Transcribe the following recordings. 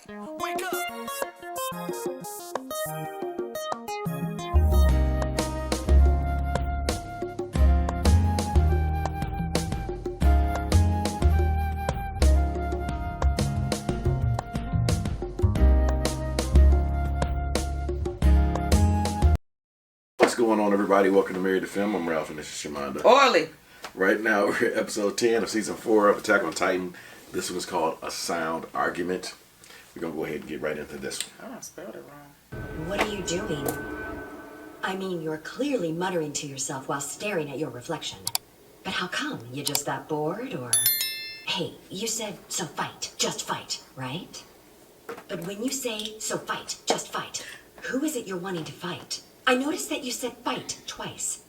Wake up! What's going on, everybody? Welcome to Married to Film. I'm Ralph, and this is Shamonda. Orly. Right now, we're at episode 10 of season 4 of Attack on Titan. This one is called A Sound Argument. We're going to go ahead and get right into this one. Oh, I spelled it wrong. What are you doing? I mean, you're clearly muttering to yourself while staring at your reflection. But how come? You just that bored, or... Hey, you said, so fight, just fight, right? But when you say, so fight, just fight, who is it you're wanting to fight? I noticed that you said fight twice.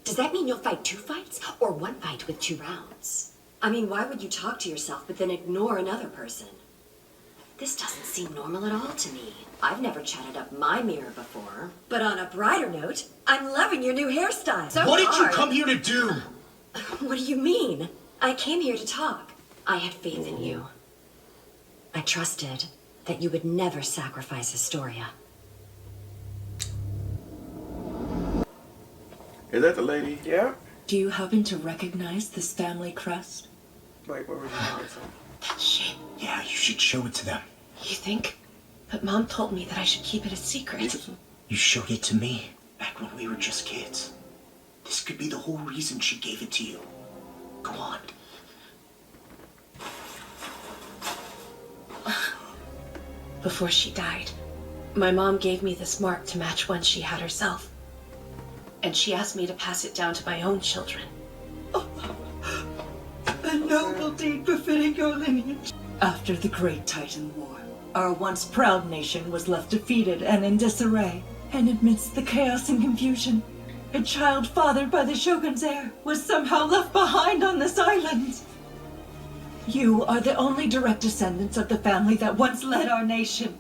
Does that mean you'll fight 2 fights, or 1 fight with 2 rounds? I mean, why would you talk to yourself but then ignore another person? This doesn't seem normal at all to me. I've never chatted up my mirror before. But on a brighter note, I'm loving your new hairstyle. So What did you hard. come here to do? What do you mean? I came here to talk. I had faith in you. I trusted that you would never sacrifice Astoria. Is that the lady? Yeah. Do you happen to recognize this family crest? Wait, what were you going to say? That shape. Yeah, you should show it to them. You think? But Mom told me that I should keep it a secret. You showed it to me back when we were just kids. This could be the whole reason she gave it to you. Go on. Before she died, my mom gave me this mark to match one she had herself. And she asked me to pass it down to my own children. A noble deed befitting your lineage. After the Great Titan War, our once proud nation was left defeated and in disarray. And amidst the chaos and confusion, a child fathered by the Shogun's heir was somehow left behind on this island. You are the only direct descendants of the family that once led our nation.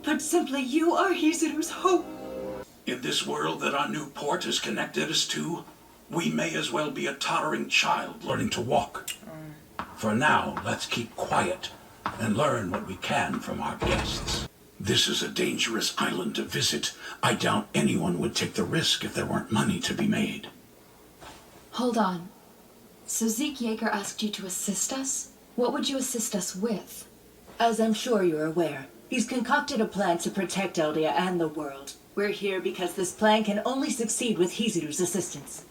But simply, you are Hizuru's hope. In this world that our new port has connected us to, we may as well be a tottering child learning to walk. For now, let's keep quiet and learn what we can from our guests. This is a dangerous island to visit. I doubt anyone would take the risk if there weren't money to be made. Hold on. So Zeke Yeager asked you to assist us? What would you assist us with? As I'm sure you're aware, he's concocted a plan to protect Eldia and the world. We're here because this plan can only succeed with Hizuru's assistance.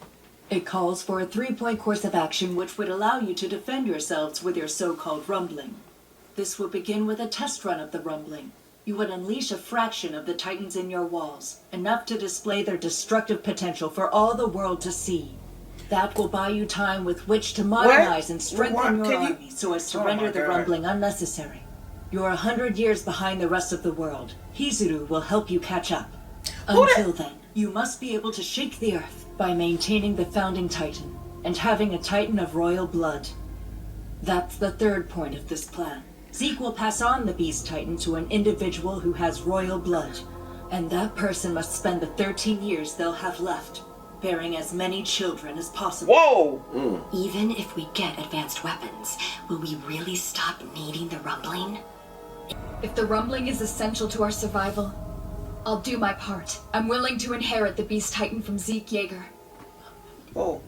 It calls for a 3-point course of action which would allow you to defend yourselves with your so-called rumbling. This will begin with a test run of the rumbling. You would unleash a fraction of the Titans in your walls, enough to display their destructive potential for all the world to see. That will buy you time with which to modernize and strengthen your army so as to render the rumbling unnecessary. You're 100 years behind the rest of the world. Hizuru will help you catch up. Until then, you must be able to shake the earth by maintaining the founding Titan and having a Titan of royal blood. That's the 3rd point of this plan. Zeke will pass on the Beast Titan to an individual who has royal blood, and that person must spend the 13 years they'll have left, bearing as many children as possible. Whoa! Even if we get advanced weapons, will we really stop needing the rumbling? If the rumbling is essential to our survival, I'll do my part. I'm willing to inherit the Beast Titan from Zeke Yeager. Whoa.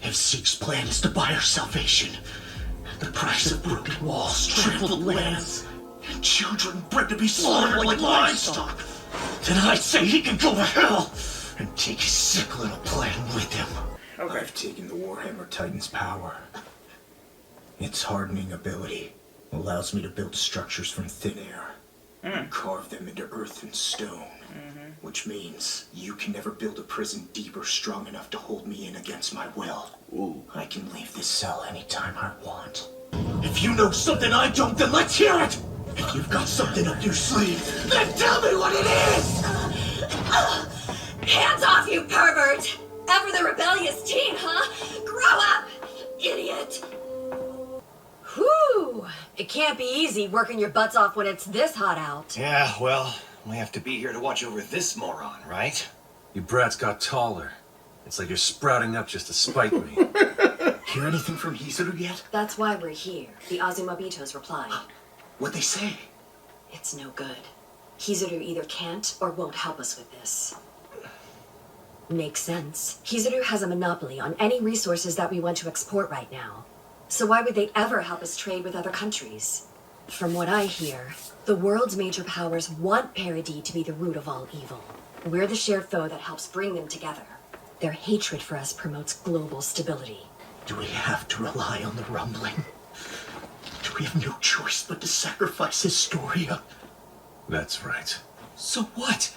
If Zeke's plan is to buy our salvation, at the price of broken walls, trampled lands, and children bred to be slaughtered like livestock, then I'd say he can go to hell and take his sick little plan with him. Okay. I've taken the Warhammer Titan's power. Its hardening ability allows me to build structures from thin air and carve them into earth and stone, which means you can never build a prison deep or strong enough to hold me in against my will. Ooh. I can leave this cell anytime I want. If you know something I don't, then let's hear it! If you've got something up your sleeve, then tell me what it is! Hands off, you pervert! Ever the rebellious teen, huh? Grow up, idiot! Whew! It can't be easy working your butts off when it's this hot out. Yeah, well, we have to be here to watch over this moron, right? You brats got taller. It's like you're sprouting up just to spite me. Hear anything from Hizuru yet? That's why we're here, the Azumabitos replied. What'd they say? It's no good. Hizuru either can't or won't help us with this. Makes sense. Hizuru has a monopoly on any resources that we want to export right now. So why would they ever help us trade with other countries? From what I hear, the world's major powers want Paradis to be the root of all evil. We're the shared foe that helps bring them together. Their hatred for us promotes global stability. Do we have to rely on the rumbling? Do we have no choice but to sacrifice Historia? That's right. So what?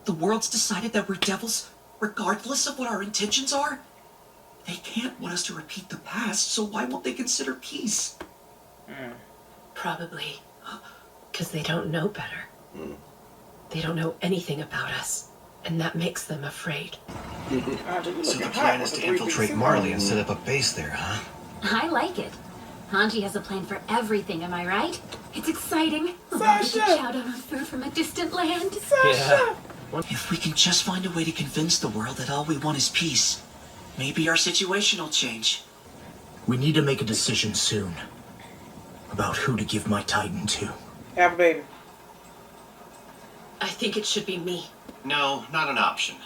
The world's decided that we're devils, regardless of what our intentions are? They can't want us to repeat the past, so why won't they consider peace? Probably. Because they don't know better. They don't know anything about us. And that makes them afraid. So the plan is to infiltrate Marley and set up a base there, huh? I like it. Hanji has a plan for everything, am I right? It's exciting. Sasha! Chow down on food from a distant land. Yeah. If we can just find a way to convince the world that all we want is peace, maybe our situation will change. We need to make a decision soon. About who to give my Titan to. Have a baby. I think it should be me. No, not an option.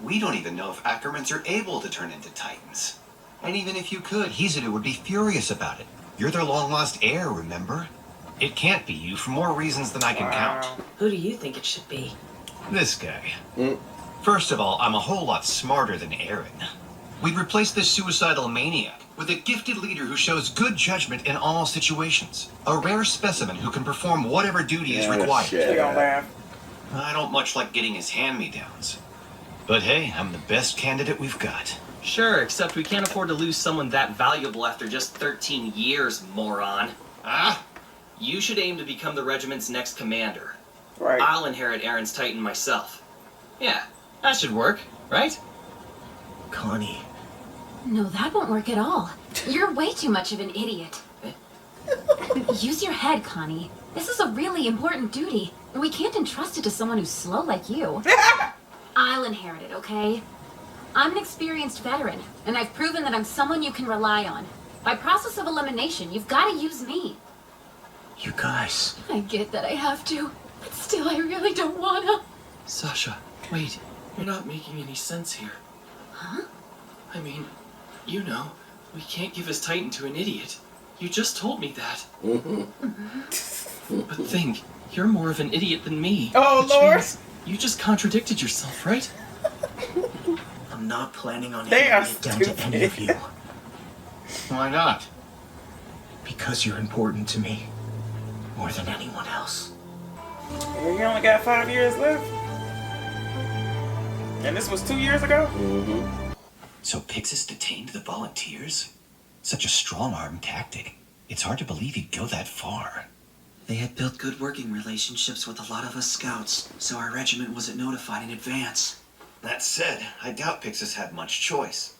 We don't even know if Ackermans are able to turn into Titans. And even if you could, Hizuru would be furious about it. You're their long-lost heir, remember? It can't be you for more reasons than I can count. Who do you think it should be? This guy. First of all, I'm a whole lot smarter than Eren. We'd replace this suicidal maniac with a gifted leader who shows good judgment in all situations. A rare specimen who can perform whatever duty is required. They gonna laugh. I don't much like getting his hand-me-downs. But hey, I'm the best candidate we've got. Sure, except we can't afford to lose someone that valuable after just 13 years, moron. Ah? You should aim to become the regiment's next commander. Right. I'll inherit Eren's Titan myself. Yeah, that should work, right? Connie. No, that won't work at all. You're way too much of an idiot. Use your head, Connie. This is a really important duty, and we can't entrust it to someone who's slow like you. I'll inherit it, okay? I'm an experienced veteran, and I've proven that I'm someone you can rely on. By process of elimination, you've got to use me. You guys. I get that I have to, but still I really don't wanna. Sasha, wait. You're not making any sense here. Huh? I mean, you know, we can't give his Titan to an idiot. You just told me that. But think, you're more of an idiot than me. Oh, which Lord. means you just contradicted yourself, right? I'm not planning on They are handing it down to any of you. Why not? Because you're important to me. More than anyone else. Well, you only got 5 years left. And this was 2 years ago? So Pixis detained the volunteers? Such a strong-arm tactic. It's hard to believe he'd go that far. They had built good working relationships with a lot of us scouts, so our regiment wasn't notified in advance. That said, I doubt Pixis had much choice.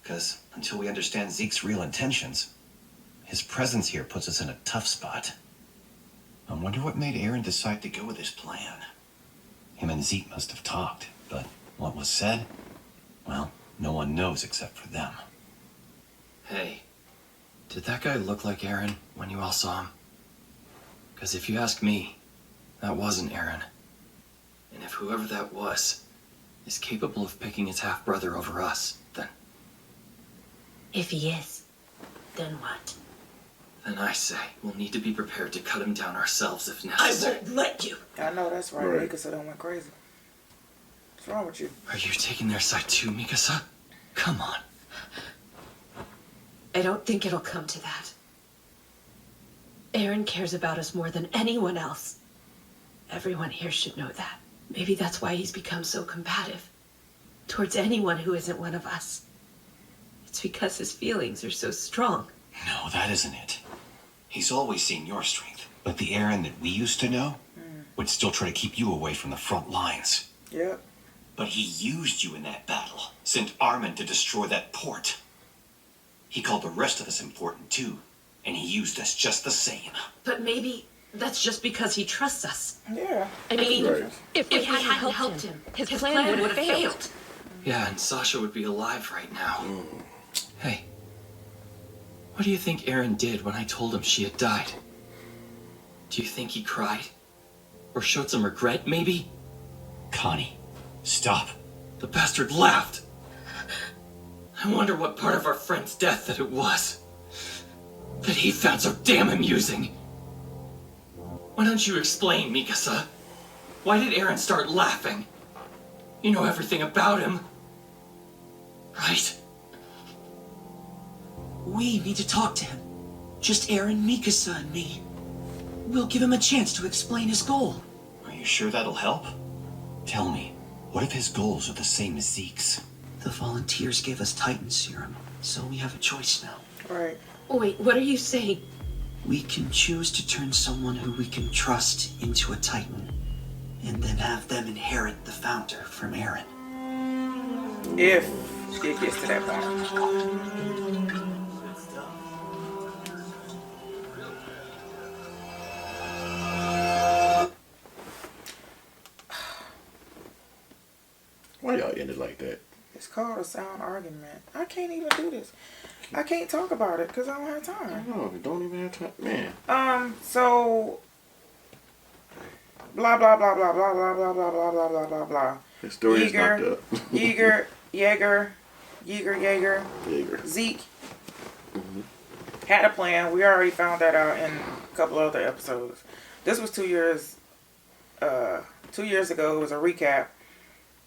Because until we understand Zeke's real intentions, his presence here puts us in a tough spot. I wonder what made Eren decide to go with his plan. Him and Zeke must have talked, but what was said? Well, no one knows except for them. Hey, did that guy look like Eren when you all saw him? Because if you ask me, that wasn't Eren. And if whoever that was is capable of picking his half-brother over us, then If he is, then what? I say we'll need to be prepared to cut him down ourselves if I necessary. won't let you. I know that's right. Right. Mikasa done went crazy. What's wrong with you? Are you taking their side too, Mikasa? Come on. I don't think it'll come to that. Eren cares about us more than anyone else. Everyone here should know that. Maybe that's why he's become so combative towards anyone who isn't one of us. It's because his feelings are so strong. No, that isn't it. He's always seen your strength, but the Eren that we used to know would still try to keep you away from the front lines. Yep. But he used you in that battle, sent Armin to destroy that port. He called the rest of us important too, and he used us just the same. But maybe that's just because he trusts us. Yeah. I mean, Right. if we hadn't helped him, his plan would have failed. Yeah, and Sasha would be alive right now. Hey, what do you think Eren did when I told him she had died? Do you think he cried? Or showed some regret, maybe? Connie, stop. The bastard laughed. I wonder what part of our friend's death that it was. That he found so damn amusing. Why don't you explain, Mikasa? Why did Eren start laughing? You know everything about him, right? We need to talk to him. Just Eren, Mikasa, and me. We'll give him a chance to explain his goal. Are you sure that'll help? Tell me, what if his goals are the same as Zeke's? The volunteers gave us Titan serum, so we have a choice now. Right. Wait, what are you saying? We can choose to turn someone who we can trust into a Titan, and then have them inherit the founder from Eren. If it gets to that point. Why y'all ended like that? It's called a sound argument. I can't even do this. I can't talk about it because I don't have time. No, you don't even have time, man. So blah blah blah blah blah blah blah blah blah blah blah blah blah. The story is knocked up. Jaeger, Zeke had a plan. We already found that out in a couple other episodes. This was 2 years. 2 years ago. It was a recap.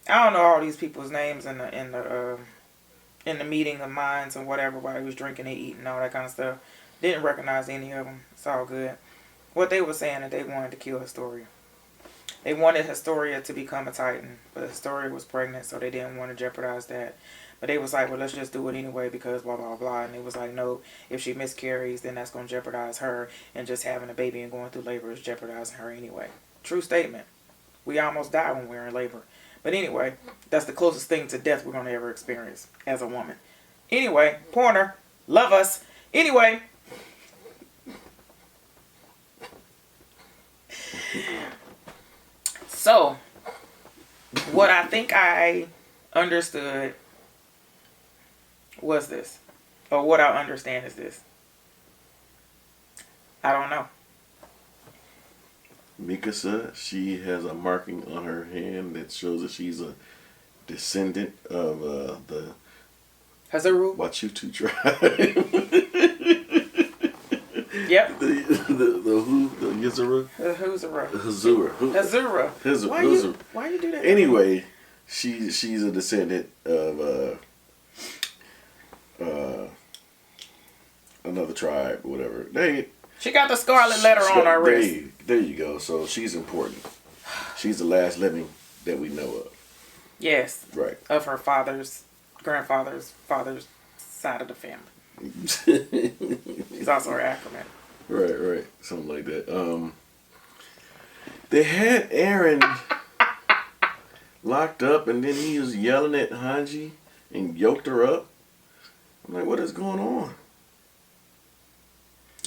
I don't know all these people's names in the meeting of minds and whatever while he was drinking and eating all that kind of stuff. Didn't recognize any of them. It's all good. What they were saying that they wanted to kill Historia. They wanted Historia to become a Titan, but Historia was pregnant, so they didn't want to jeopardize that. But they was like, well, let's just do it anyway because blah, blah, blah. And they was like, no, if she miscarries, then that's going to jeopardize her. And just having a baby and going through labor is jeopardizing her anyway. True statement. We almost die when we're in labor. But anyway, that's the closest thing to death we're going to ever experience as a woman. Anyway, Porner, love us. Anyway. So, what I think I understood was this. Or what I understand is this. I don't know. Mikasa, she has a marking on her hand that shows that she's a descendant of the Hazuru Wachutu tribe. Yep. The who? The Yizuru? The Hazura. Hazura. Why you do that? Anyway, she's a descendant of another tribe, whatever. Dang it. She got the scarlet letter on her wrist. There you go. So she's important. She's the last living that we know of. Yes. Right. Of her grandfather's side of the family. It's also her acronym. Right. Something like that. They had Eren locked up, and then he was yelling at Hanji and yoked her up. I'm like, what is going on?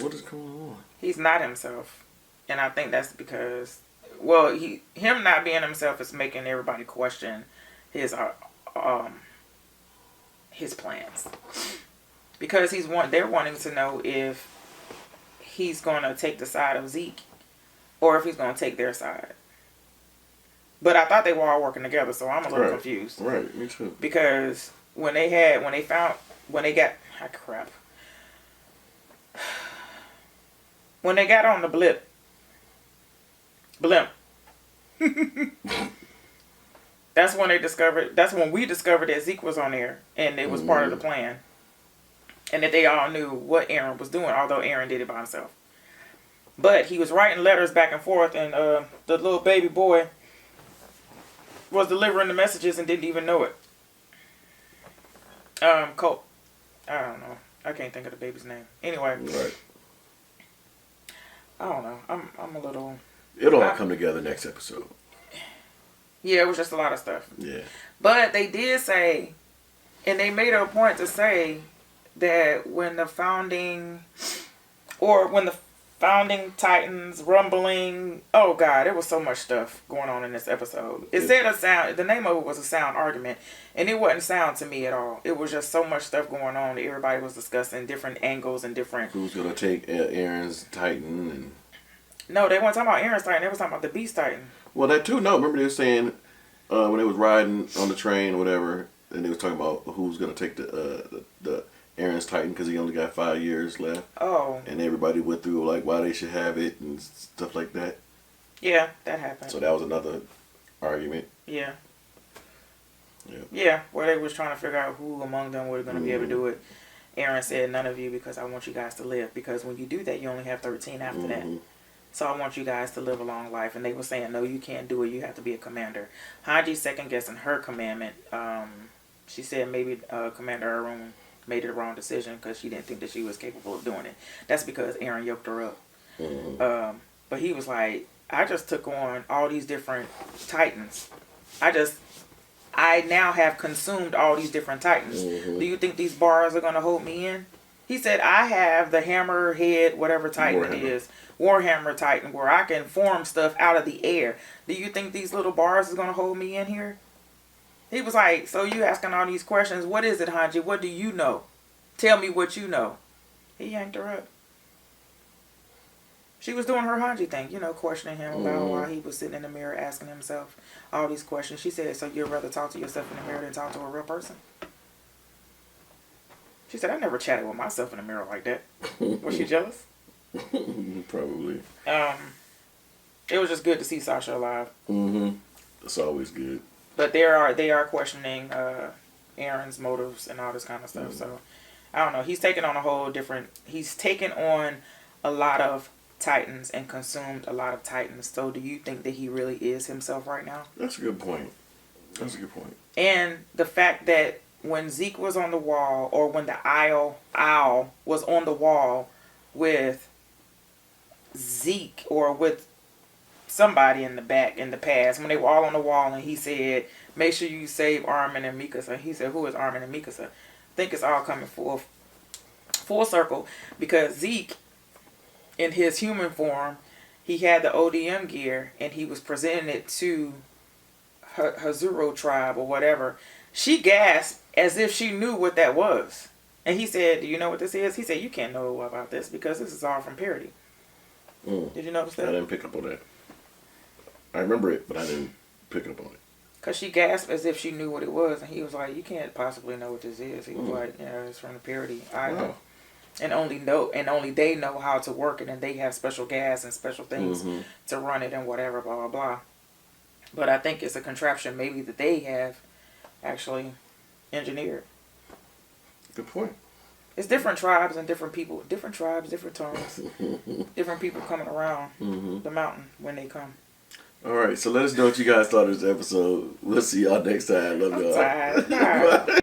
What is going on? He's not himself, and I think that's because, well, him not being himself is making everybody question his plans, because they're wanting to know if he's going to take the side of Zeke or if he's going to take their side. But I thought they were all working together, so I'm a little confused. Right, me too. Because when they got on the blimp, that's when we discovered that Zeke was on there and it was part of the plan. And that they all knew what Eren was doing, although Eren did it by himself. But he was writing letters back and forth, and the little baby boy was delivering the messages and didn't even know it. Colt. I don't know. I can't think of the baby's name. Anyway. Right. I don't know. I'm a little... It'll all come together next episode. Yeah, it was just a lot of stuff. Yeah. But they did say, and they made it a point to say that when the founding Titans rumbling, oh God, there was so much stuff going on in this episode. It said the name of it was a sound argument, and it wasn't sound to me at all. It was just so much stuff going on. Everybody was discussing different angles and different... Who's going to take Eren's Titan and... No, they weren't talking about Eren's Titan. They were talking about the Beast Titan. Well, that too. No, remember they were saying when they was riding on the train or whatever, and they was talking about who's gonna take the Eren's Titan because he only got 5 years left. Oh. And everybody went through like why they should have it and stuff like that. Yeah, that happened. So that was another argument. Yeah. Yeah. Yeah, where they was trying to figure out who among them were going to be able to do it. Eren said, none of you, because I want you guys to live. Because when you do that, you only have 13 after that. So I want you guys to live a long life. And they were saying, no, you can't do it. You have to be a commander. Hanji second guessing her commandment. She said maybe Commander Arun made the wrong decision because she didn't think that she was capable of doing it. That's because Eren yoked her up. But he was like, I just took on all these different Titans. I now have consumed all these different Titans. Do you think these bars are going to hold me in? He said, I have the Hammerhead, whatever Titan it is, Warhammer Titan, where I can form stuff out of the air. Do you think these little bars is going to hold me in here? He was like, so you asking all these questions. What is it, Hanji? What do you know? Tell me what you know. He yanked her up. She was doing her Hanji thing, you know, questioning him about why he was sitting in the mirror asking himself all these questions. She said, so you'd rather talk to yourself in the mirror than talk to a real person? She said, I never chatted with myself in the mirror like that. Was she jealous? Probably. It was just good to see Sasha alive. That's always good. But they are questioning Eren's motives and all this kind of stuff. So, I don't know. He's taken on he's taken on a lot of Titans and consumed a lot of Titans. So do you think that he really is himself right now? That's a good point. And the fact that when Zeke was on the wall, or when the owl was on the wall with Zeke or with somebody in the back in the past, when they were all on the wall and he said, make sure you save Armin and Mikasa. He said, who is Armin and Mikasa? I think it's all coming full circle, because Zeke, in his human form, he had the ODM gear and he was presenting it to Hazuro tribe or whatever. She gasped as if she knew what that was. And he said, do you know what this is? He said, you can't know about this because this is all from Paradis. Did you notice that? I didn't pick up on that. I remember it, but I didn't pick up on it. Because she gasped as if she knew what it was. And he was like, you can't possibly know what this is. He was like, yeah, it's from the Paradis. I know. And only they know how to work it, and they have special gas and special things to run it and whatever, blah, blah, blah. But I think it's a contraption maybe that they have actually engineered. Good point. It's different tribes and different people. Different tribes, different tongues. Different people coming around the mountain when they come. All right, so let us know what you guys thought of this episode. We'll see y'all next time. Love y'all. I'm tired.